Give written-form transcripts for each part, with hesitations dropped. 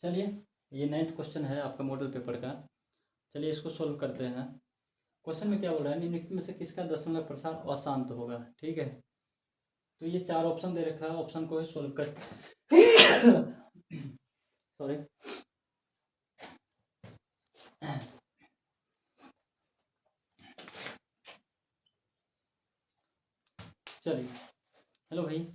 चलिए, ये 9th question है आपका मॉडल पेपर का। चलिए इसको सोल्व करते हैं। क्वेश्चन में क्या बोल रहा है, निम्नलिखित में से किसका दशमलव प्रसार अशांत होगा। ठीक है, तो ये 4 ऑप्शन दे रखा है, ऑप्शन को ही सोल्व कर सॉरी। चलिए, हेलो भाई।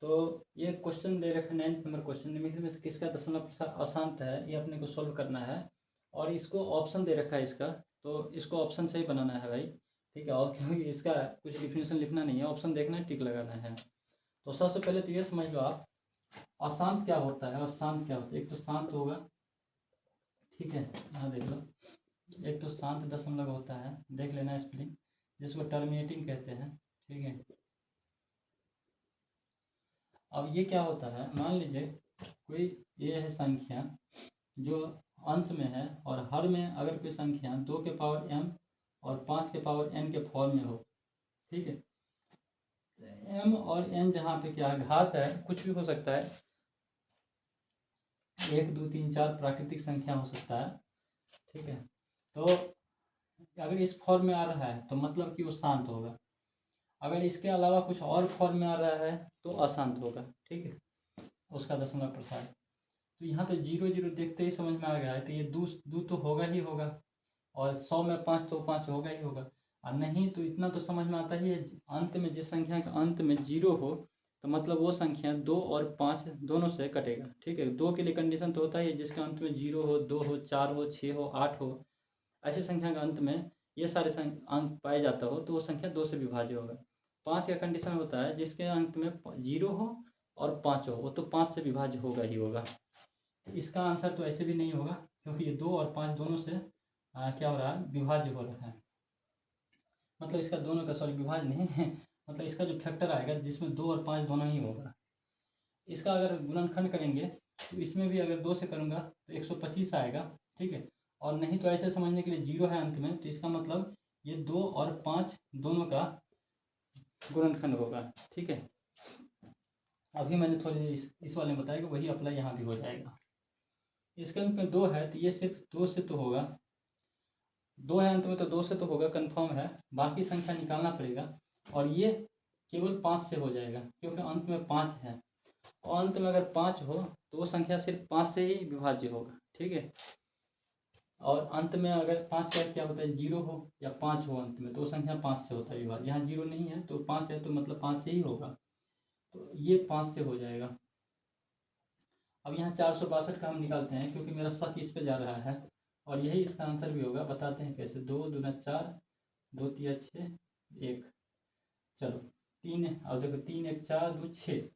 तो ये क्वेश्चन दे रखा है 9th नंबर क्वेश्चन, निम्नलिखित में से किसका दशमलव प्रसार अशांत है, ये अपने को सोल्व करना है। और इसको ऑप्शन दे रखा है इसका, तो इसको ऑप्शन से ही बनाना है भाई। ठीक है, और क्योंकि इसका कुछ डिफिनेशन लिखना नहीं है, ऑप्शन देखना है, टिक लगाना है। तो सबसे पहले तो ये समझ लो आप, अशांत क्या होता है। अशांत क्या होता है, एक तो शांत होगा, ठीक है, यहाँ देख लो। एक तो शांत दशमलव होता है, देख लेना स्पेलिंग, जिसको टर्मिनेटिंग कहते हैं। ठीक है, अब ये क्या होता है, मान लीजिए कोई ये है संख्या जो अंश में है, और हर में अगर कोई संख्या 2 के पावर m और 5 के पावर n के फॉर्म में हो। ठीक है, m और n जहाँ पे क्या है, घात है, कुछ भी हो सकता है, 1 2 3 4 प्राकृतिक संख्या हो सकता है। ठीक है, तो अगर इस फॉर्म में आ रहा है तो मतलब कि वो शांत होगा। अगर इसके अलावा कुछ और फॉर्म में आ रहा है तो अशांत होगा। ठीक है, उसका दशमलव प्रसार। तो यहाँ तो 0 0 देखते ही समझ में आ गया है, तो ये दो तो होगा ही होगा, और 100 में 5 तो 5 होगा ही होगा। और नहीं तो इतना तो समझ में आता ही है, अंत में जिस संख्या का अंत में 0 हो तो मतलब वो संख्या 2 और 5 दोनों से कटेगा। ठीक है, 2 के लिए कंडीशन तो होता ही है, जिसका अंत में 0 हो, 2 हो, 4 हो, 6 हो, 8 हो, ऐसी संख्या का अंत में ये सारे अंक पाए जाता हो तो वो संख्या 2 से विभाज्य होगा। 5 का कंडीशन होता है जिसके अंत में 0 हो और 5 हो, वो तो 5 से विभाज्य होगा ही होगा। इसका आंसर तो ऐसे भी नहीं होगा, क्योंकि ये 2 और 5 दोनों से क्या हो रहा है, विभाज्य हो रहा है। मतलब इसका दोनों का, सॉरी विभाज्य नहीं है, मतलब इसका जो फैक्टर आएगा जिसमें 2 और 5 दोनों ही होगा। इसका अगर गुणनखंड करेंगे तो इसमें भी अगर 2 से करूँगा तो 125 आएगा। ठीक है, और नहीं तो ऐसे समझने के लिए 0 है अंत में, तो इसका मतलब ये 2 और 5 दोनों का गुणनखंड होगा। ठीक है, अभी मैंने थोड़ी इस वाले में बताया कि वही अप्लाई यहाँ भी हो जाएगा। इसके अंत में 2 है तो ये सिर्फ 2 से तो होगा, 2 है अंत में तो 2 से तो होगा, कन्फर्म है। बाकी संख्या निकालना पड़ेगा, और ये केवल 5 से हो जाएगा क्योंकि अंत में 5 है, और अंत में अगर 5 हो तो वो संख्या सिर्फ 5 से ही विभाज्य होगा। ठीक है, और अंत में अगर 5 का क्या होता है, 0 हो या 5 हो अंत में, तो संख्या 5 से होता है विभाज्य। यहाँ 0 नहीं है तो 5 है, तो मतलब 5 से ही होगा, तो ये 5 से हो जाएगा। अब यहाँ 462 का हम निकालते हैं, क्योंकि मेरा शक इस पे जा रहा है, और यही इसका आंसर भी होगा। बताते हैं कैसे। 2 दूना 4, 2 तिया 6, 1, चलो 3 है, और देखो 3 1 4 2 6,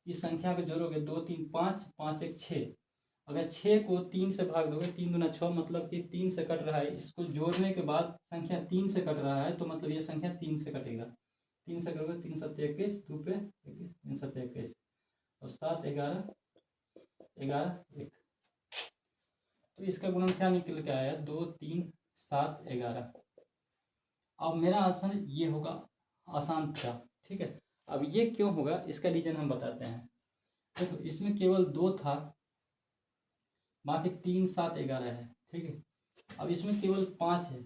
इस संख्या को जोड़ोगे 2 3 5 5 1 6। अगर 6 को 3 से भाग दोगे, 3 दूना 6, मतलब कि 3 से कट रहा है, इसको जोड़ने के बाद संख्या 3 से कट रहा है, तो मतलब ये संख्या 3 से कटेगा। 3 से करोगे 3 7 21, 2 पे 21, 3 7 21, और 7 11 11 1, तो इसका गुणन क्या निकल के आया, 2 3 7 11। अब मेरा आंसर ये होगा अशांत का। ठीक है, अब ये क्यों होगा इसका रीजन हम बताते हैं। देखो इसमें केवल 2 था, बाकी 3 7 11 है। ठीक है, अब इसमें केवल 5 है,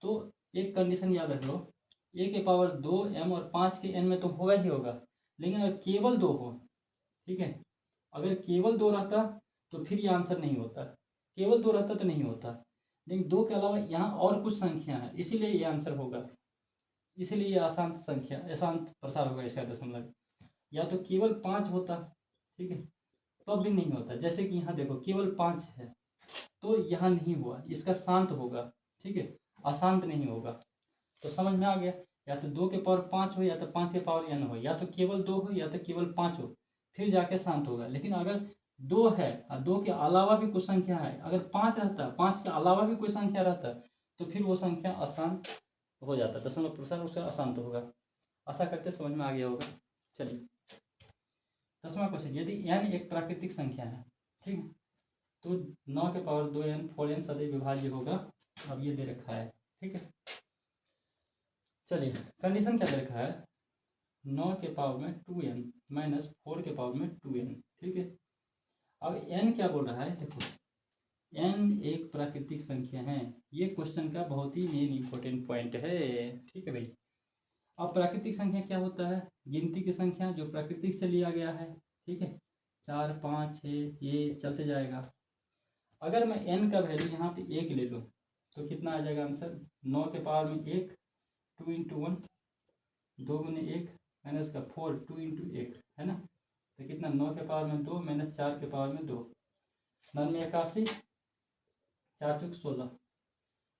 तो एक कंडीशन याद रख लो, a के पावर 2 m और 5 के n में तो होगा ही होगा, लेकिन अगर केवल 2 हो, ठीक है, अगर केवल 2 रहता तो फिर ये आंसर नहीं होता, केवल 2 रहता तो नहीं होता, लेकिन 2 के अलावा यहाँ और कुछ संख्या है, इसीलिए ये आंसर होगा। इसीलिए ये अशांत संख्या, अशांत प्रसार होगा इसका दशमलव। या तो केवल 5 होता, ठीक है, तब भी नहीं होता। जैसे कि यहाँ देखो केवल 5 है, तो यहाँ नहीं हुआ, इसका शांत होगा। ठीक है, अशांत नहीं होगा। तो समझ में आ गया, या तो 2 के पावर 5 हो, या तो 5 के पावर n हो, या तो केवल 2 हो या तो केवल 5 हो, फिर जाके शांत होगा। लेकिन अगर 2 है और 2 के अलावा भी कुछ संख्या है, अगर 5 रहता, 5 के अलावा भी कोई संख्या रहता, तो फिर वो संख्या अशांत हो जाता, दशमलव प्रसार उसका अशांत होगा। आशा करते समझ में आ गया होगा। चलिए 10वां क्वेश्चन, यदि n एक प्राकृतिक संख्या है, ठीक है, तो 9 के पावर 2n 4n सदैव विभाज्य होगा। अब ये दे रखा है। ठीक है, चलिए कंडीशन क्या दे रखा है, 9 के पावर में 2n माइनस 4 के पावर में 2n। ठीक है, अब n क्या बोल रहा है, देखो n एक प्राकृतिक संख्या है। ये क्वेश्चन का बहुत ही मेन इंपॉर्टेंट पॉइंट है, ठीक है भाई। अब प्राकृतिक संख्या क्या होता है, गिनती की संख्या जो प्राकृतिक से लिया गया है, ठीक है। 4 5 6 ये चलते जाएगा। अगर मैं n का वैल्यू यहाँ पे 1 ले लूँ तो कितना आ जाएगा आंसर, 9 के पावर में 1, 2 इंटू 1, 2 गुने 1 माइनस का 4, 2 इंटू 1 है ना। तो कितना, 9 के पावर में 2 माइनस 4 के पावर में 2, 9 में 81, 4 चौक 16,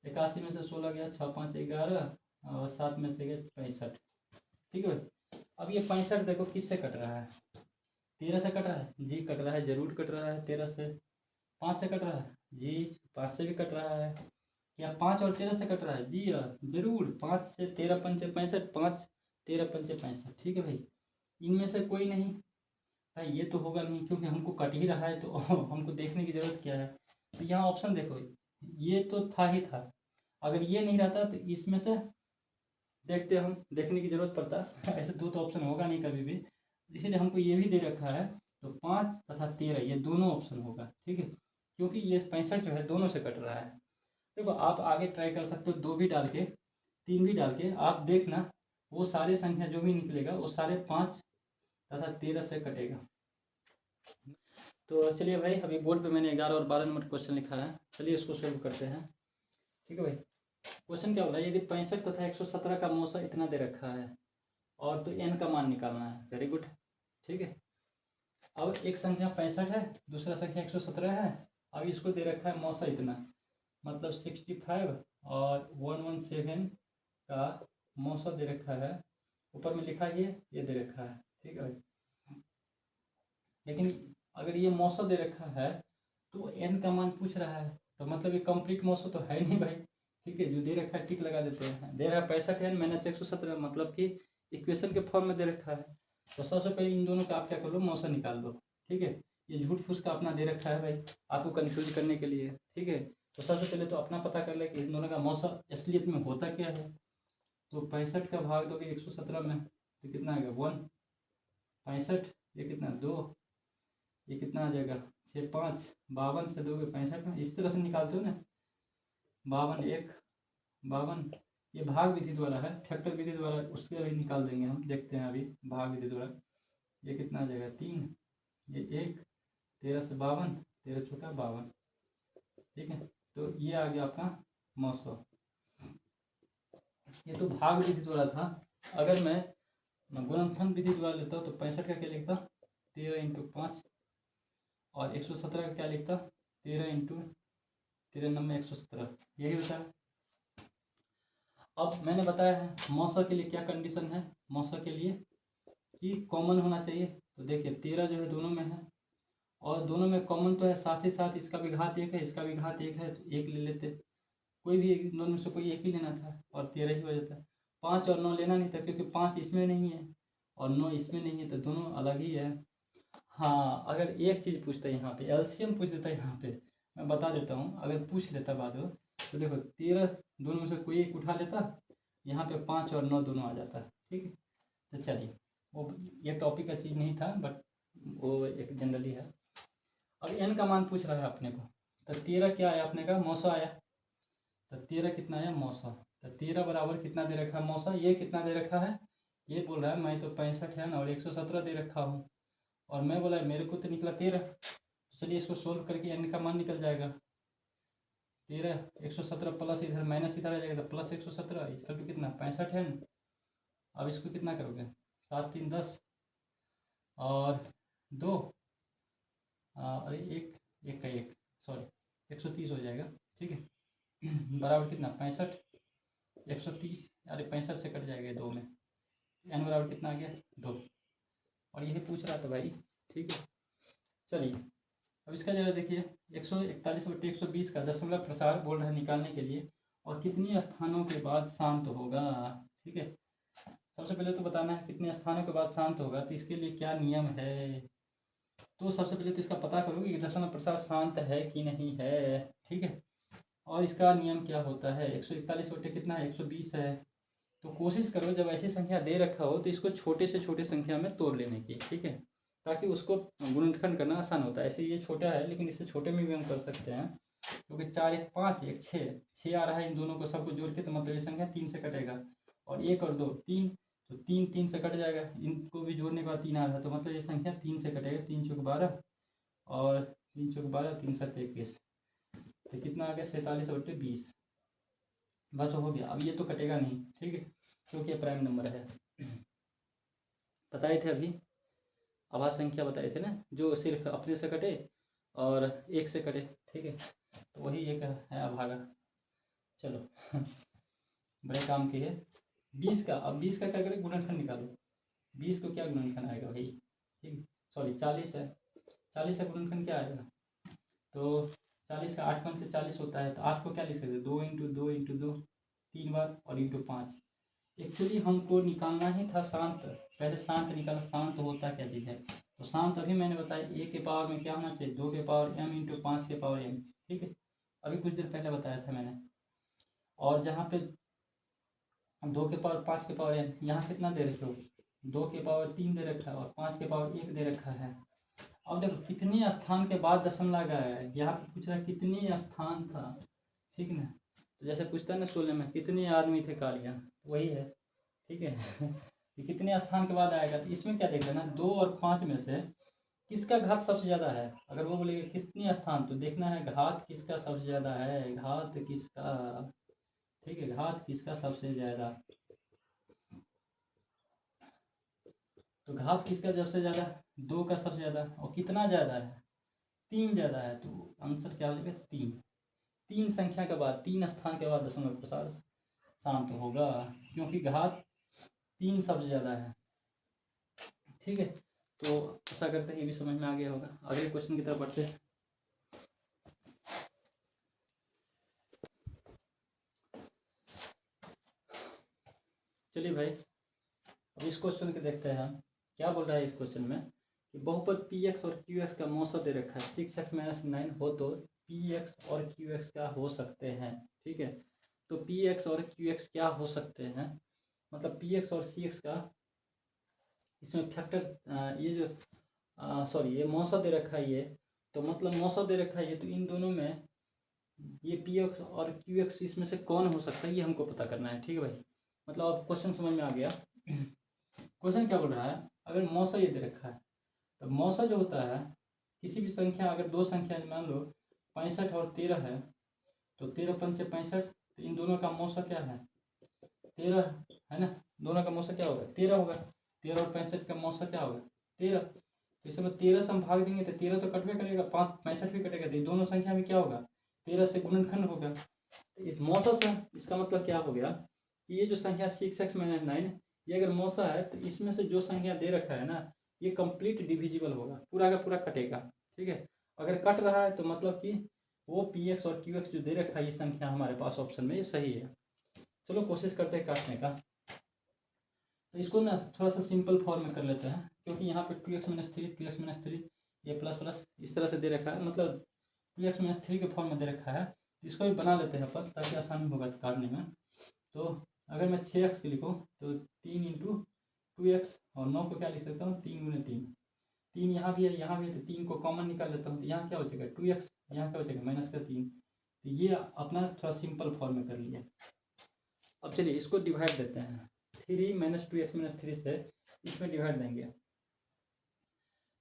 81 में से 16 गया, 6 5 11 और 7 में से गया 65, ठीक है भाई। अब ये 65 देखो किससे कट रहा है, 13 से कट रहा है जी, कट रहा है जरूर कट रहा है 13 से। 5 से कट रहा है जी, 5 से भी कट रहा है। क्या 5 और 13 से कट रहा है जी, जरूर 5 से 13 पंचे 65, 5 13 पंचे 65, ठीक है भाई। इनमें से कोई नहीं भाई, ये तो होगा नहीं क्योंकि हमको कट ही रहा है, तो हमको देखने की ज़रूरत क्या है। तो यहाँ ऑप्शन देखो, ये तो था ही था, अगर ये नहीं रहता तो इसमें से देखते, हम देखने की ज़रूरत पड़ता ऐसे दो तो ऑप्शन होगा नहीं कभी भी, इसीलिए हमको ये भी दे रखा है। तो 5 तथा 13 ये दोनों ऑप्शन होगा, ठीक है, क्योंकि ये 65 जो है दोनों से कट रहा है। देखो आप आगे ट्राई कर सकते हो, 2 भी डाल के 3 भी डाल के, आप देखना वो सारे संख्या जो भी निकलेगा वो सारे 5 तथा 13 से कटेगा। तो चलिए भाई, अभी बोर्ड पे मैंने 11 और 12 नंबर क्वेश्चन लिखा है, चलिए इसको सोल्व करते हैं, ठीक है भाई। क्वेश्चन क्या बोला, यदि 65 तथा 117 का मौसा इतना दे रखा है और तो n का मान निकालना है, वेरी गुड, ठीक है। अब एक संख्या 65 है, दूसरा संख्या 117 है, अब इसको दे रखा है मौसा इतना, मतलब 65 और 117 का मौसा दे रखा है, ऊपर में लिखा ये दे रखा है, ठीक है भाई। लेकिन अगर ये मौसा दे रखा है तो n का मान पूछ रहा है, तो मतलब ये कंप्लीट मौसा तो है नहीं भाई, ठीक है। जो दे रखा है टिक लगा देते हैं, दे रहा है 65 n माइनस 117, मतलब कि इक्वेशन के फॉर्म में दे रखा है। तो सबसे पहले इन दोनों का आप क्या कर लो, मौसा निकाल दो, ठीक है। ये झूठ फूस का अपना दे रखा है भाई, आपको कन्फ्यूज करने के लिए, ठीक है। तो सबसे पहले तो अपना पता कर ले कि इन दोनों का मौसा असलियत में होता क्या है। तो 65 का भाग दोगे 117 में तो कितना आएगा 1, 65 ये कितना 2, ये कितना आ जाएगा 6 5, 52 से दोगे 65 में, इस तरह से निकालते हो ना, 52 1 52, ये भाग विधि द्वारा है, फैक्टर विधि द्वारा उसके अभी निकाल देंगे हम, देखते हैं अभी भाग विधि द्वारा। ये कितना आ जाएगा 3, ये 1, 13 से 52, 13 चौका 52, ठीक है। तो ये आ गया आपका मौसा, ये तो भाग विधि द्वारा था। अगर मैं गुणनफल विधि द्वारा लेता हूँ तो 65 का क्या लिखता, 13 इंटू 5, और 117 का क्या लिखता, 13 इंटू 13 में 117, यही होता है। अब मैंने बताया है मौसा के लिए क्या कंडीशन है, मौसा के लिए कि कॉमन होना चाहिए। तो देखिए 13 जो है दोनों में है, और दोनों में कॉमन तो है, साथ ही साथ इसका भी घात 1 है, इसका भी घात 1 है, तो 1 ले लेते, कोई भी एक दोनों में से कोई एक ही लेना था और 13 ही हो जाता है। 5 और 9 लेना नहीं था क्योंकि 5 इसमें नहीं है और 9 इसमें नहीं है, तो दोनों अलग ही है। हाँ, अगर एक चीज़ पूछता है यहाँ पे, एलसीएम पूछ देता है यहाँ पे, मैं बता देता हूँ, अगर पूछ लेता बाद में तो देखो 13 दोनों में से कोई एक उठा लेता, यहाँ पे 5 और 9 दोनों आ जाता है, ठीक है। तो चलिए, वो ये टॉपिक का चीज़ नहीं था, बट वो एक जनरली है। अब एन का मान पूछ रहा है अपने को, तो 13 क्या आया अपने का, मौसा आया, तो 13 कितना आया मौसा, तो 13 बराबर कितना दे रखा है मौसा, ये कितना दे रखा है, ये बोल रहा है मैं तो 65 है ना और 117 दे रखा हूँ, और मैं बोला मेरे को तो निकला 13, तो चलिए इसको सोल्व करके एन का मान निकल जाएगा, 13 117 प्लस इधर माइनस इधर आ जाएगा, तो प्लस 117 इसका टू कितना 65 है ना। अब इसको कितना करोगे, 7 3 10 और 2 और एक एक का एक, सॉरी 130 हो जाएगा, ठीक है। बराबर कितना 65, 130, अरे 65 से कट जाएगा 2 में, एन बराबर कितना आ गया 2, और यही पूछ रहा था भाई, ठीक है। चलिए अब इसका जरा देखिए, 141/120 का दशमलव प्रसार बोल रहा है निकालने के लिए, और कितने स्थानों के बाद शांत होगा, ठीक है। सबसे पहले तो बताना है कितने स्थानों के बाद शांत होगा, तो इसके लिए क्या नियम है। तो सबसे पहले तो इसका पता करोगे कि दशमलव प्रसार शांत है कि नहीं है, ठीक है। और इसका नियम क्या होता है, 141 बटे कितना है 120 है। तो कोशिश करो जब ऐसी संख्या दे रखा हो तो इसको छोटे से छोटे संख्या में तोड़ लेने की, ठीक है। ताकि उसको गुणनखंड करना आसान होता है। ऐसे ये छोटा है लेकिन इससे छोटे में भी हम कर सकते हैं, क्योंकि 4 1 5 1 6 आ रहा है, इन दोनों को सबको जोड़ के, तो मतलब ये संख्या 3 से कटेगा। और 1 और 2 3, तो 3 3 से कट जाएगा, इनको भी जोड़ने के बाद 3 आ रहा है, तो मतलब ये संख्या 3 से कटेगा। 3 चौक 12 और 3 चौक 12 3 7 21, तो कितना आ गया 47/20। बस हो गया। अब ये तो कटेगा नहीं, ठीक है, क्योंकि ये प्राइम नंबर है। बताए थे अभी आभाज्य संख्या बताए थे ना, जो सिर्फ अपने से कटे और एक से कटे, ठीक है, तो वही एक है अभागा। चलो बड़े काम की है। 20 का, अब 20 का क्या करें, गुणनखंड निकालो। 20 को क्या गुणनखंड आएगा भाई, ठीक है, सॉरी 40 है, 40 का गुणनखंड क्या आएगा, तो 40 का 8 5 से 40 होता है, तो 8 को क्या लिख सकते हैं, 2 × 2 × 2 3 बार और × 5। एक्चुअली हमको निकालना ही था शांत, पहले शांत निकालना, शांत होता क्या चीज़ है, तो शांत अभी मैंने बताया a के पावर में क्या होना चाहिए, 2 के पावर m × 5 के पावर m, ठीक है, अभी कुछ देर पहले बताया था मैंने। और जहाँ पे 2 के पावर 5 के पावर m, यहाँ कितना दे रखे हो, 2 के पावर 3 दे रखा है और 5 के पावर 1 दे रखा है। अब देखो कितने स्थान के बाद दशमलव लगा है, यहाँ पे पूछ रहा है कितने स्थान था, ठीक ना, तो जैसे पूछता है ना 16 में कितने आदमी थे कालिया, वही है, ठीक है ये कितने स्थान के बाद आएगा, तो इसमें क्या देखना है, 2 और 5 में से किसका घात सबसे ज़्यादा है। अगर वो बोलेगा कितने स्थान, तो देखना है घात किसका सबसे ज़्यादा है, घात किसका, ठीक है, घात किसका सबसे ज़्यादा, तो घात किसका सबसे ज़्यादा, 2 का सबसे ज़्यादा, और कितना ज़्यादा है, 3 ज़्यादा है, तो आंसर क्या हो जाएगा 3। 3 संख्या के बाद, 3 स्थान के बाद दशमलव प्रसार शांत होगा, क्योंकि घात 3 सबसे ज़्यादा है, ठीक है। तो ऐसा करते हैं, ये भी समझ में आ गया होगा। अगले क्वेश्चन की तरफ बढ़ते हैं। चलिए भाई, अब इस क्वेश्चन के देखते हैं हम क्या बोल रहा है इस क्वेश्चन में, कि बहुपद पी एक्स और क्यू एक्स का मौसा दे रखा है 6x - 9 हो, तो पी एक्स और क्यू एक्स क्या हो सकते हैं, ठीक है। तो पी एक्स और क्यू एक्स क्या हो सकते हैं, मतलब पी एक्स और सी एक्स का इसमें फैक्टर, ये जो सॉरी ये मौसा दे रखा है, ये तो मतलब मौसा दे रखा है ये, तो इन दोनों में ये पी एक्स और क्यू एक्स इसमें से कौन हो सकता है, ये हमको पता करना है, ठीक है भाई। मतलब अब क्वेश्चन समझ में आ गया। क्वेश्चन क्या बोल रहा है, अगर मौसा ये दे रखा है, तो मौसा जो होता है किसी भी संख्या, अगर दो संख्या मान लो 65 और 13 है, तो 13 पंचे 65, तो इन दोनों का मौसा क्या है 13 है ना, दोनों का मौसा क्या होगा 13 होगा। 13 और 65 का मौसा क्या होगा 13, तो इसमें 13 से हम भाग देंगे तो 13 तो कटवे करेगा, 65 भी कटेगा, तो दोनों संख्या में क्या होगा 13 से गुणनखंड होगा। तो इस मौसा से इसका मतलब क्या हो गया कि ये जो संख्या 6x - 9, ये अगर मौसा है तो इसमें से जो संख्या दे रखा है ना, ये कंप्लीट डिविजिबल होगा, पूरा का पूरा कटेगा, ठीक है। अगर कट रहा है तो मतलब कि वो पी एक्स और क्यू एक्स जो दे रखा है ये संख्या हमारे पास ऑप्शन में, ये सही है। चलो कोशिश करते हैं काटने का। तो इसको ना थोड़ा सा सिंपल फॉर्म में कर लेते हैं, क्योंकि यहाँ पे 2x - 3 2x - 3 ये प्लस प्लस इस तरह से दे रखा है, मतलब 2x - 3 के फॉर्म में दे रखा है, इसको भी बना लेते हैं अपन, ताकि आसानी होगा काटने में। तो अगर मैं 6x के लिखूँ तो 3 × 2x, और 9 को क्या लिख सकता हूँ 3 × 3, 3 यहाँ भी है यहाँ भी है, तो 3 को कॉमन निकाल लेता हूँ, तो यहाँ क्या बचेगा 2x, यहाँ क्या बचेगा -3। तो ये अपना थोड़ा सिंपल फॉर्म में कर लिया। अब चलिए इसको डिवाइड देते हैं, 3 - 2x - 3 से इसमें डिवाइड देंगे,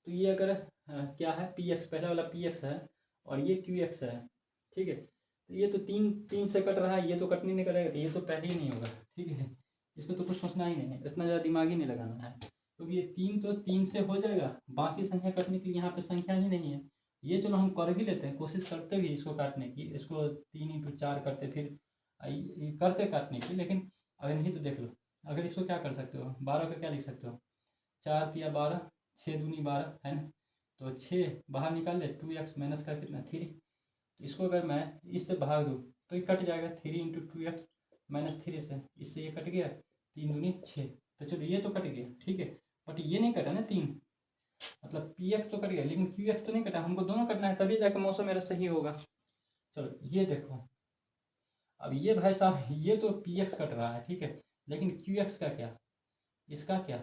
तो ये अगर क्या है पी एक्स, पहला वाला पी एक्स है और ये क्यू एक्स है, ठीक है। तो ये तो 3 से कट रहा है, ये तो कटने नहीं करेगा, तो ये तो पहले ही नहीं होगा, ठीक है। इसको तो कुछ सोचना ही नहीं है, इतना ज़्यादा दिमाग ही नहीं लगाना है, क्योंकि ये 3 तो 3 से हो जाएगा, बाकी संख्या कटने के लिए यहाँ पे संख्या ही नहीं है। ये चलो हम कर भी लेते हैं, कोशिश करते भी इसको काटने की, इसको 3 × 4 करते, फिर ये करते काटने की, लेकिन अगर नहीं तो देख लो, अगर इसको क्या कर सकते हो 12 का क्या लिख सकते हो 4 × 12 6 दूनी 12 है ना, तो 6 बाहर निकाल ले, 2x माइनस का कितना 3, तो इसको अगर मैं इससे भाग दूँ तो ये कट जाएगा, 3 × 2x - 3 से, इससे ये कट गया, 3 दूनी 6, तो चलो ये तो कट गया, ठीक है। बट ये नहीं कटा ना 3, मतलब पी एक्स तो कट गया लेकिन क्यू एक्स तो नहीं कटा, हमको दोनों कटना है, तभी जाकर मौसम मेरा सही होगा। चलो ये देखो, अब ये भाई साहब ये तो पी एक्स कट रहा है, ठीक है, लेकिन क्यू एक्स का क्या, इसका क्या,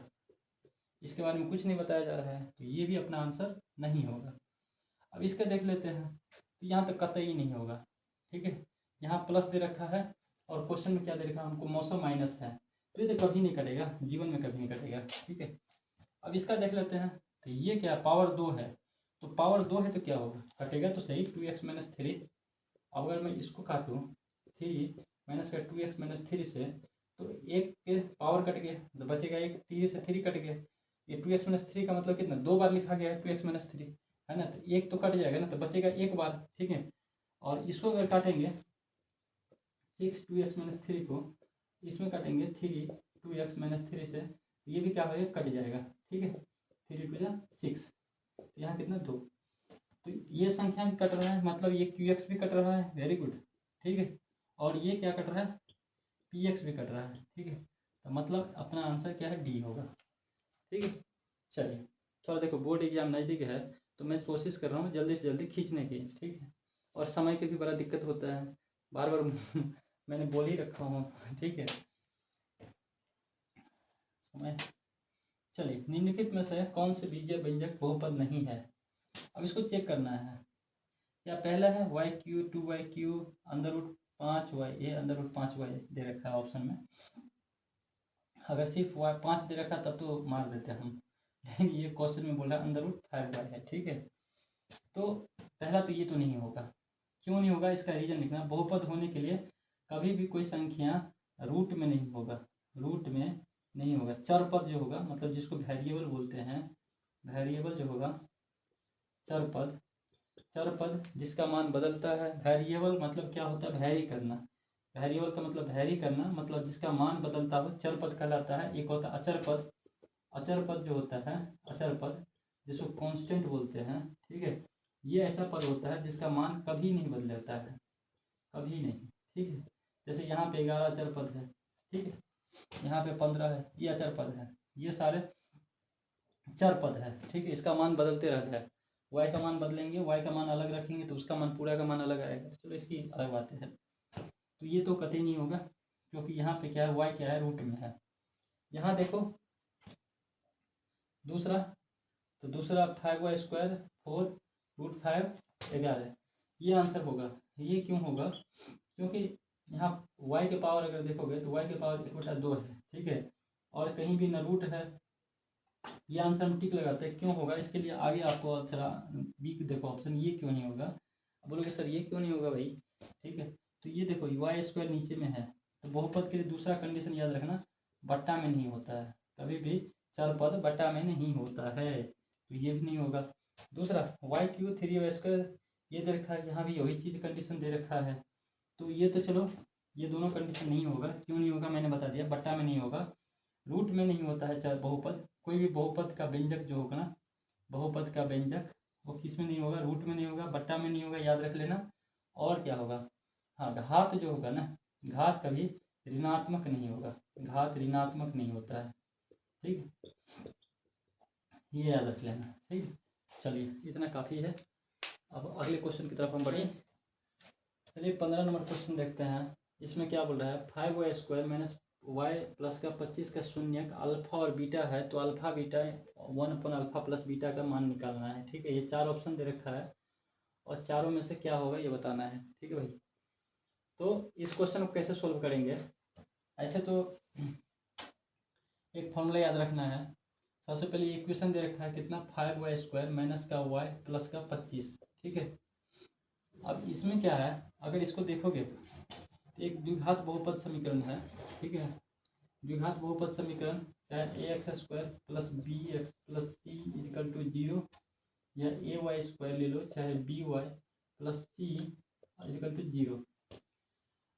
इसके बारे में कुछ नहीं बताया जा रहा है, तो ये भी अपना आंसर नहीं होगा। अब इसका देख लेते हैं, तो यहाँ तो कतई नहीं होगा, ठीक है। यहाँ प्लस दे रखा है और क्वेश्चन में क्या दे रखा है हमको, मौसम माइनस है, तो ये तो कभी नहीं कटेगा, जीवन में कभी नहीं कटेगा, ठीक है। अब इसका देख लेते हैं, तो ये क्या पावर 2 है, तो पावर 2 है तो क्या होगा, कटेगा तो सही 2x-3। अब अगर मैं इसको काटूँ 3 माइनस का 2x-3 से, तो एक के पावर कट गया तो बचेगा एक, 3 से 3 कट गया, ये 2x-3 का मतलब कितना, 2 बार लिखा गया है 2x-3, है ना, तो एक तो कट जाएगा ना, तो बचेगा एक बार, ठीक है। और इसको अगर काटेंगे 6 2x-3 को, इसमें काटेंगे 3 2x-3 से, तो ये भी क्या होगा, कट जाएगा, ठीक है। 3 2 6, तो यहाँ कितना 2, तो ये संख्या भी कट रहा है, मतलब ये QX भी कट रहा है, वेरी गुड, ठीक है। और ये क्या कट रहा है, PX भी कट रहा है, ठीक है। तो मतलब अपना आंसर क्या है, डी होगा, ठीक है। चलिए थोड़ा देखो बोर्ड एग्जाम नज़दीक है, तो मैं कोशिश कर रहा हूँ जल्दी से जल्दी खींचने की, ठीक है। और समय की भी बड़ा दिक्कत होता है, बार बार मैंने बोल ही रखा हूँ, ठीक है। समय, चलिए निम्नलिखित में से कौन से बीजीय व्यंजक बहुपद नहीं है। अब इसको चेक करना है, या पहला है YQ 2YQ under root 5Y, ये अंडर रूट 5Y दे रखा है ऑप्शन में। अगर सिर्फ Y 5 दे रखा तब तो मार देते हम, लेकिन ये क्वेश्चन में बोला अंडर रूट 5Y है, ठीक है। तो पहला तो ये तो नहीं होगा, क्यों नहीं होगा इसका रीज़न लिखना, बहुपद होने के लिए कभी भी कोई संख्या रूट में नहीं होगा, रूट में नहीं होगा। चर पद जो होगा, मतलब जिसको वेरिएबल बोलते हैं, वेरिएबल जो होगा चर पद, चर पद जिसका मान बदलता है, वेरिएबल मतलब क्या होता है, वैरी करना, वेरिएबल का मतलब वैरी करना, मतलब जिसका मान बदलता हो, चर पद कहलाता है। एक होता है अचर पद, अचर पद जो होता है, अचर पद जिसको कांस्टेंट बोलते हैं, ठीक है। ये ऐसा पद होता है जिसका मान कभी नहीं बदलता है, कभी नहीं, ठीक है। जैसे यहाँ पे 11 अचर पद है, ठीक है, यहाँ पे 15 है, ये अचर पद है, ये सारे चर पद है, ठीक है। इसका मान बदलते रहता है, y का मान बदलेंगे, y का मान अलग रखेंगे तो उसका मान पूरा का मान अलग आएगा, चलो इसकी अलग बातें है। तो ये तो कतई नहीं होगा, क्योंकि यहाँ पे क्या है, y क्या है, रूट में है। यहाँ देखो दूसरा, तो दूसरा 5y² 4√5 11, ये आंसर होगा। ये क्यों होगा, क्योंकि यहाँ y के पावर अगर देखोगे तो y के पावर 1/2 है, ठीक है, और कहीं भी न रूट है, ये आंसर हम टिक लगाते हैं। क्यों होगा, इसके लिए आगे आपको चला बी देखो ऑप्शन, ये क्यों नहीं होगा, बोलोगे सर ये क्यों नहीं होगा भाई, ठीक है। तो ये देखो y² नीचे में है, तो बहुपद के लिए दूसरा कंडीशन याद रखना, बट्टा में नहीं होता है, कभी भी चर पद बट्टा में नहीं होता है, तो ये भी नहीं होगा। दूसरा YQ 3y², ये दे रखा है, यहाँ भी वही चीज़ कंडीशन दे रखा है, तो ये तो चलो ये दोनों कंडीशन नहीं होगा। क्यों नहीं होगा मैंने बता दिया, बट्टा में नहीं होगा, रूट में नहीं होता है चाहे बहुपद, कोई भी बहुपद का व्यंजक जो होगा ना, बहुपद का व्यंजक वो किस में नहीं होगा, रूट में नहीं होगा, बट्टा में नहीं होगा, याद रख लेना। और क्या होगा, हाँ घात जो होगा ना, घात कभी ऋणात्मक नहीं होगा, घात ऋणात्मक नहीं होता है, ठीक है, ये याद रख लेना, ठीक है। चलिए इतना काफ़ी है, अब अगले क्वेश्चन की तरफ हम बढ़े। चलिए 15 नंबर क्वेश्चन देखते हैं। इसमें क्या बोल रहा है, 5y² माइनस y प्लस का 25 का शून्यक अल्फा और बीटा है, तो अल्फा बीटा 1/अल्फा प्लस बीटा का मान निकालना है, ठीक है। ये 4 ऑप्शन दे रखा है और चारों में से क्या होगा ये बताना है, ठीक है भाई। तो इस क्वेश्चन को कैसे सोल्व करेंगे, ऐसे तो एक फॉर्मूला याद रखना है। सबसे पहले इक्वेशन दे रखा है कितना, 5y² माइनस का y प्लस का 25, ठीक है। अब इसमें क्या है, अगर इसको देखोगे तो एक द्विघात बहुपद समीकरण है, ठीक है। द्विघात बहुपद समीकरण चाहे ax² plus bx plus c equal to 0, या ay² ले लो, चाहे by plus c equal to 0।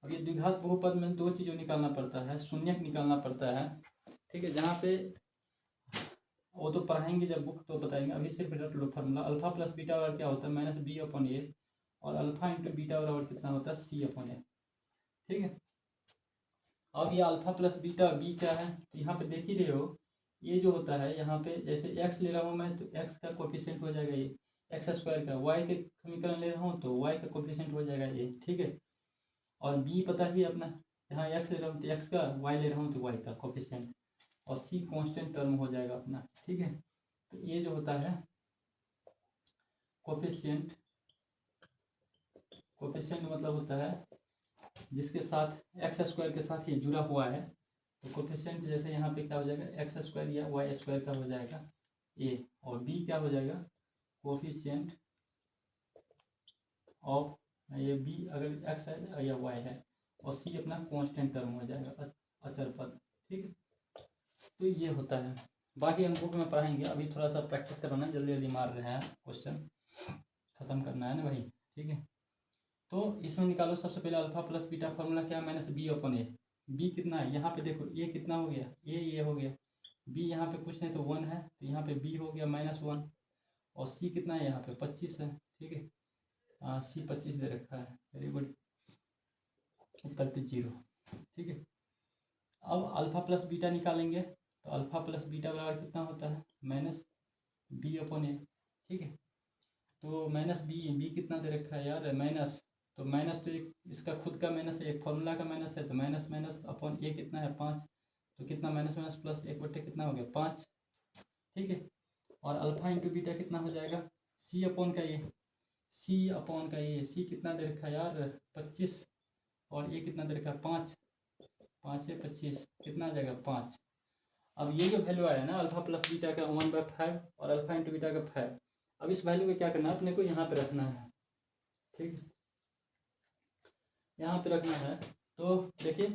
अब ये द्विघात बहुपद में दो चीज़ों निकालना पड़ता है, शून्यक निकालना पड़ता है, ठीक है। जहाँ पे वो तो पढ़ाएंगे जब बुक तो बताएंगे, अभी सिर्फ रट लो फार्मूला। अल्फा प्लस बीटा बराबर क्या होता है, -b/a, और अल्फा इंटू बीटा बराबर कितना होता है, c/a, ठीक है। अब ये अल्फा प्लस बीटा बी क्या है, तो यहाँ पे देख ही रहे हो, ये जो होता है यहाँ पे जैसे x ले रहा हूँ मैं, तो x का कोफिशिएंट हो जाएगा ये x² का, y के समीकरण ले रहा हूँ तो y का कोफिशिएंट हो जाएगा ये, ठीक है। और b पता ही अपना, जहाँ x ले रहा हूँ तो x का, y ले रहा हूँ तो y का कोफिशिएंट, और सी कांस्टेंट टर्म हो जाएगा अपना, ठीक है। तो ये जो होता है कोफिशिएंट, कोफिशिएंट मतलब होता है जिसके साथ एक्स स्क्वायर के साथ ये जुड़ा हुआ है। तो कोफिशिएंट जैसे यहाँ पे क्या हो जाएगा, एक्स स्क्वायर या वाई स्क्वायर का हो जाएगा ए, और बी क्या हो जाएगा, कोफिशिएंट ऑफ, ये बी अगर एक्स है या वाई है, और सी अपना कांस्टेंट टर्म हो जाएगा, अचर पद, ठीक है। तो ये होता है, बाकी हम बुक में पढ़ाएंगे, अभी थोड़ा सा प्रैक्टिस करवाना, जल्दी जल्दी मार रहे हैं क्वेश्चन, ख़त्म करना है ना भाई, ठीक है। तो इसमें निकालो सबसे पहले अल्फा प्लस बीटा फार्मूला क्या है, माइनस बी अपन ए। बी कितना है यहाँ पे देखो, ए कितना हो गया, ये हो गया, बी यहाँ पे कुछ नहीं तो 1 है, तो यहाँ पे बी हो गया -1, और सी कितना है यहाँ पे 25 है, ठीक है। सी 25 दे रखा है, वेरी गुड, इसका पे 0, ठीक है। अब अल्फा प्लस बीटा निकालेंगे, तो अल्फा प्लस बीटा बराबर कितना होता है, माइनस बी अपन ए, ठीक है। तो माइनस बी कितना दे रखा है यार, माइनस, तो माइनस तो एक इसका खुद का माइनस है, एक फॉर्मूला का माइनस है, तो माइनस माइनस अपन ए कितना है 5, तो कितना माइनस माइनस प्लस 1/, कितना हो गया 5, ठीक है। और अल्फा इंटू बीटा कितना हो जाएगा, सी अपॉन का ए, सी अपॉन का ए, सी कितना दे रखा है यार 25, और ए कितना दे रखा है 5, 5 से 25 कितना आ जाएगा 5। अब ये जो वैल्यू आया ना अल्फा प्लस बीटा का 1/5 और अल्फा इंटू बीटा का 5, अब इस वैल्यू को क्या करना है अपने को यहाँ पे रखना है, ठीक है, यहाँ पे रखना है। तो देखिए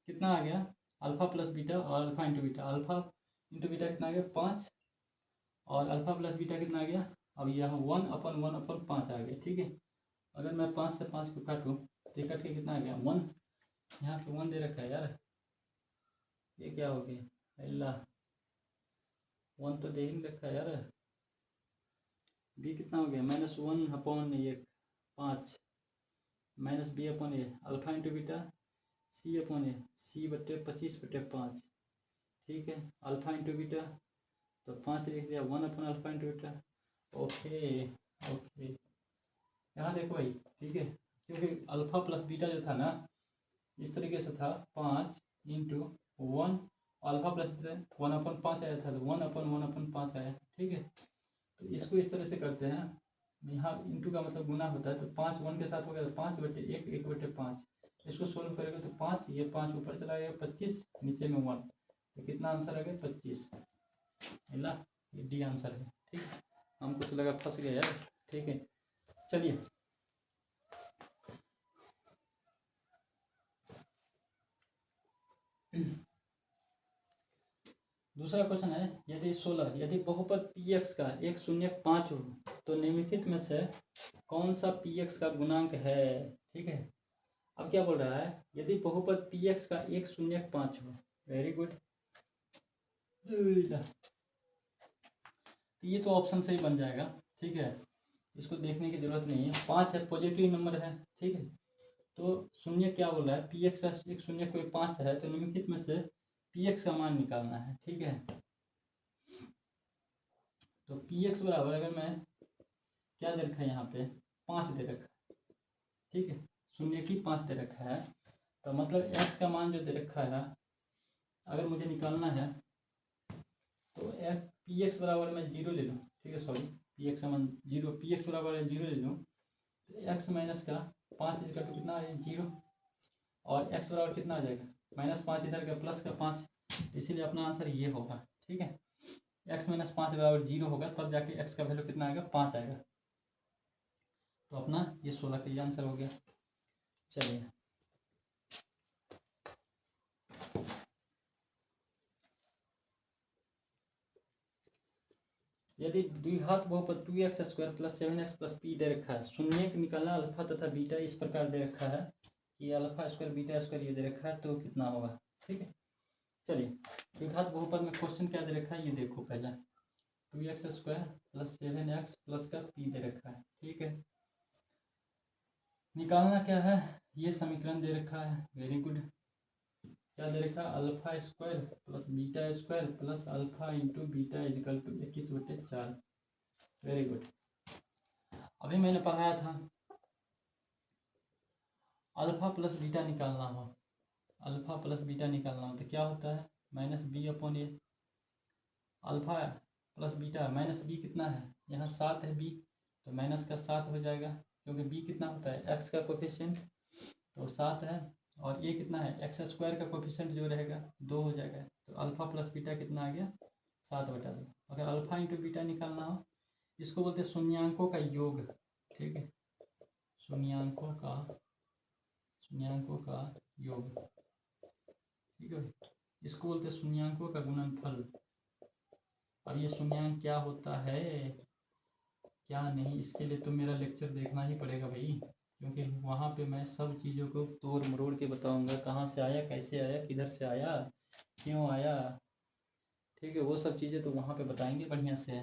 कितना आ गया, अल्फा प्लस बीटा और alpha into beta, alpha into beta कितना आ गया 5, और अल्फा प्लस बीटा कितना आ गया, अब यहाँ 1/1/5 आ गया, ठीक है। अगर मैं 5 से 5 को काटूँ तो ये कट के कितना आ गया 1, यहाँ पे 1 दे रखा है यार, ये क्या हो गया अल्लाह, 1 तो दे ही नहीं रखा है यार, बी कितना हो गया -1/5 माइनस बी अपन ए, अल्फा इंटू बीटा सी अपन ए, सी बटे 25/5, ठीक है। अल्फा इंटू बीटा तो 5 लिख दिया, 1/अल्फा इंटू बीटा, ओके ओके, यहाँ देखो भाई, ठीक है, क्योंकि अल्फा प्लस बीटा जो था ना इस तरीके से था 5 इंटू 1, अल्फा प्लस 1/5 आया था, तो 1/1/5 आया, ठीक है। तो इसको इस तरह से करते हैं, यहाँ इंटू का मतलब गुना होता है, तो 5 1 के साथ हो गया, तो 5/1 1/5, इसको सोल्व करेंगे तो 5, ये 5 ऊपर चला गया 25, नीचे में 1, तो कितना आंसर आ गया 25, मिला, ये डी आंसर है, ठीक है। हमको तो लगा फंस गया यार, ठीक है। चलिए दूसरा क्वेश्चन है, यदि 16 यदि बहुपद px का 1/5 हो तो निम्नलिखित में से कौन सा px का गुणांक है, ठीक है। अब क्या बोल रहा है, यदि बहुपद px का 1/5 हो, वेरी गुड, ये तो ऑप्शन से ही बन जाएगा, ठीक है, इसको देखने की जरूरत नहीं है, 5 है, पॉजिटिव नंबर है, ठीक है। तो शून्य क्या बोल रहा है, px का 1/0 कोई 5 है, तो निम्नलिखित में से px का मान निकालना है, ठीक है। तो px बराबर, अगर मैं क्या दे रखा है यहाँ पे 5 दे रखा है, ठीक है, 0 की 5 दे रखा है, तो मतलब x का मान जो दे रखा है अगर मुझे निकालना है तो px बराबर मैं 0 ले लूँ, ठीक है, सॉरी px का मान 0, px बराबर 0 ले लूँ, तो x माइनस का 5 इसका तो कितना है 0, और x बराबर कितना आ जाएगा -5 इधर का प्लस का 5, इसीलिए अपना आंसर ये होगा, ठीक है। x - 5 बराबर 0 होगा, तब जाके x का वैल्यू कितना आएगा 5 आएगा, तो अपना ये 16 का ये आंसर हो गया। चलिए यदि द्विघात बहुपद 2x² + 7x + p दे रखा है, शून्य निकालना अल्फा तथा बीटा इस प्रकार दे रखा है कि अल्फा स्क्वायर बीटा स्क्वायर ये दे रखा है, तो कितना होगा, ठीक है। चलिए द्विघात बहुपद में क्वेश्चन क्या दे रखा है ये देखो, पहला 2x² + 7x + का p दे रखा है, ठीक है। निकालना क्या है, ये समीकरण दे रखा है, वेरी गुड, क्या दे रखा है alpha square + beta square + alpha into beta = 21/4, very good. अभी मैंने पढ़ाया था अल्फा प्लस बीटा निकालना हो, अल्फा प्लस बीटा निकालना हो तो क्या होता है minus B upon A, alpha plus beta minus B कितना है, यहाँ 7 है बी, तो माइनस का 7 हो जाएगा, क्योंकि बी कितना होता है एक्स का कोफिशिएंट, तो 7 है, और ए कितना है एक्स स्क्वायर का कोफिशिएंट जो रहेगा 2 हो जाएगा, तो अल्फ़ा प्लस बीटा कितना आ गया 7/2। अगर अल्फ़ा इंटू बीटा निकालना हो, इसको बोलते हैं शून्यांकों का योग, ठीक है, शून्यांकों का योग, ठीक है, इसको बोलते हैं शून्यांकों का गुणनफल। अब ये शून्यांक क्या होता है क्या नहीं, इसके लिए तो मेरा लेक्चर देखना ही पड़ेगा भाई, क्योंकि वहाँ पे मैं सब चीज़ों को तोड़ मरोड़ के बताऊँगा, कहाँ से आया, कैसे आया, किधर से आया, क्यों आया, ठीक है, वो सब चीज़ें तो वहाँ पे बताएंगे बढ़िया से।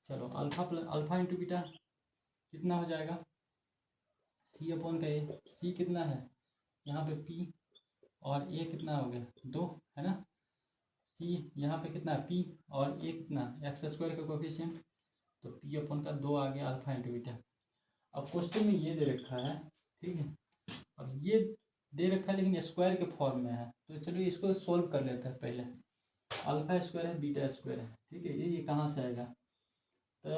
चलो अल्फ़ा इंटू बीटा कितना हो जाएगा, सी अपॉन का ए, सी कितना है यहाँ पे पी, और ए कितना हो गया 2, है ना, सी यहाँ पे कितना पी, और ए कितना एक्स स्क्वायर का कोफिशिएंट, तो पी अपॉन का 2 आ गया अल्फ़ा इंटू बीटा। अब क्वेश्चन में ये दे रखा है, ठीक है, अब ये दे रखा है लेकिन स्क्वायर के फॉर्म में है, तो चलिए इसको सोल्व कर लेते हैं पहले। अल्फ़ा स्क्वायर है बीटा स्क्वायर है, ठीक है, ये कहाँ से आएगा, तो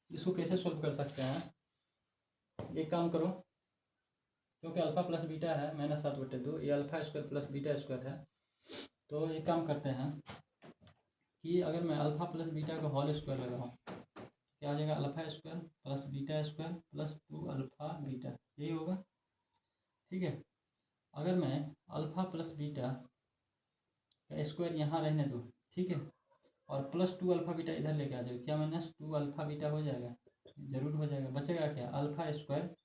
इसको कैसे सोल्व कर सकते हैं, एक काम करो, क्योंकि अल्फ़ा प्लस बीटा है -7/2, ये alpha square plus beta square है, तो एक काम करते हैं कि अगर मैं अल्फ़ा प्लस बीटा का होल स्क्वायर लगाऊँ, क्या हो जाएगा, alpha square plus beta square plus 2 alpha beta, यही होगा, ठीक है। अगर मैं अल्फ़ा प्लस बीटा का स्क्वायर यहाँ रहने दो, ठीक है, और प्लस 2 अल्फ़ा बीटा इधर लेके आ जाओ, क्या -2 अल्फ़ा बीटा हो जाएगा, जरूर हो जाएगा, बचेगा क्या alpha square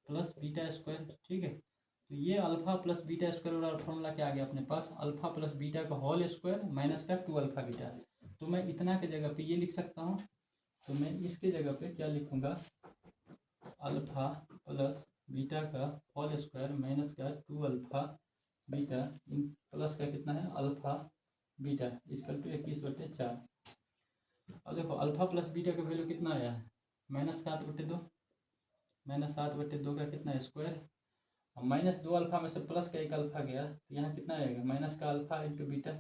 plus beta square, ठीक है, तो ये अल्फ़ा प्लस बीटा स्क्वायर और फॉर्मूला क्या आ गया अपने पास, अल्फ़ा प्लस बीटा का होल स्क्वायर माइनस का 2 अल्फ़ा बीटा, तो मैं इतना के जगह पे ये लिख सकता हूँ, तो मैं इसके जगह पे क्या लिखूँगा, अल्फ़ा प्लस बीटा का होल स्क्वायर माइनस का 2 अल्फ़ा बीटा इन प्लस का कितना है अल्फ़ा बीटा इसकल टू 21/4। अब देखो अल्फ़ा प्लस बीटा का वैल्यू कितना आया है -7/2, -7/2 का कितना स्क्वायर, और -2 अल्फ़ा में से प्लस का 1 अल्फ़ा गया, तो यहाँ कितना आएगा माइनस का अल्फ़ा इंटू बीटा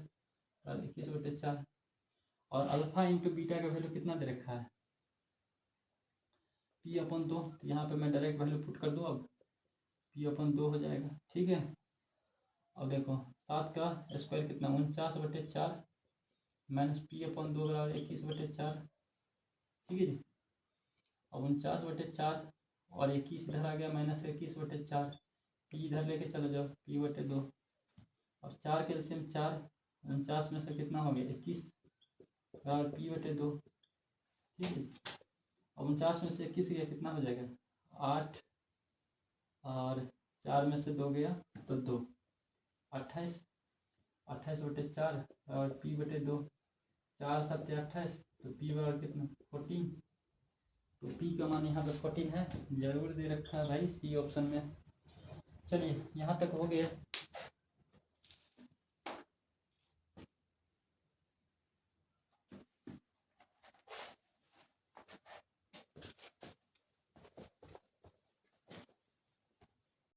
21/4, और अल्फ़ा इंटू बीटा का वैल्यू कितना दे रखा है p/2, तो यहाँ पे मैं डायरेक्ट वैल्यू पुट कर दूँ, अब p/2 हो जाएगा, ठीक है। अब देखो 7 का स्क्वायर कितना 49/4 माइनस p/2 बराबर 21/4, ठीक है जी। अब 49/4 और 21 इधर आ गया -21/4, p इधर लेके चले जाओ p/2, अब 4 के एलसीएम 4, 49 में से कितना हो गया 21 बराबर p/2, ठीक है। अब 49 में से 21 गया कितना हो जाएगा 8, और 4 में से 2 गया तो 2, 28, 28/4 और p/2, 4 7 28, तो p बराबर कितना 14, तो p का मान यहाँ पे 14 है, जरूर दे रखा है भाई सी ऑप्शन में। चलिए यहाँ तक हो गया।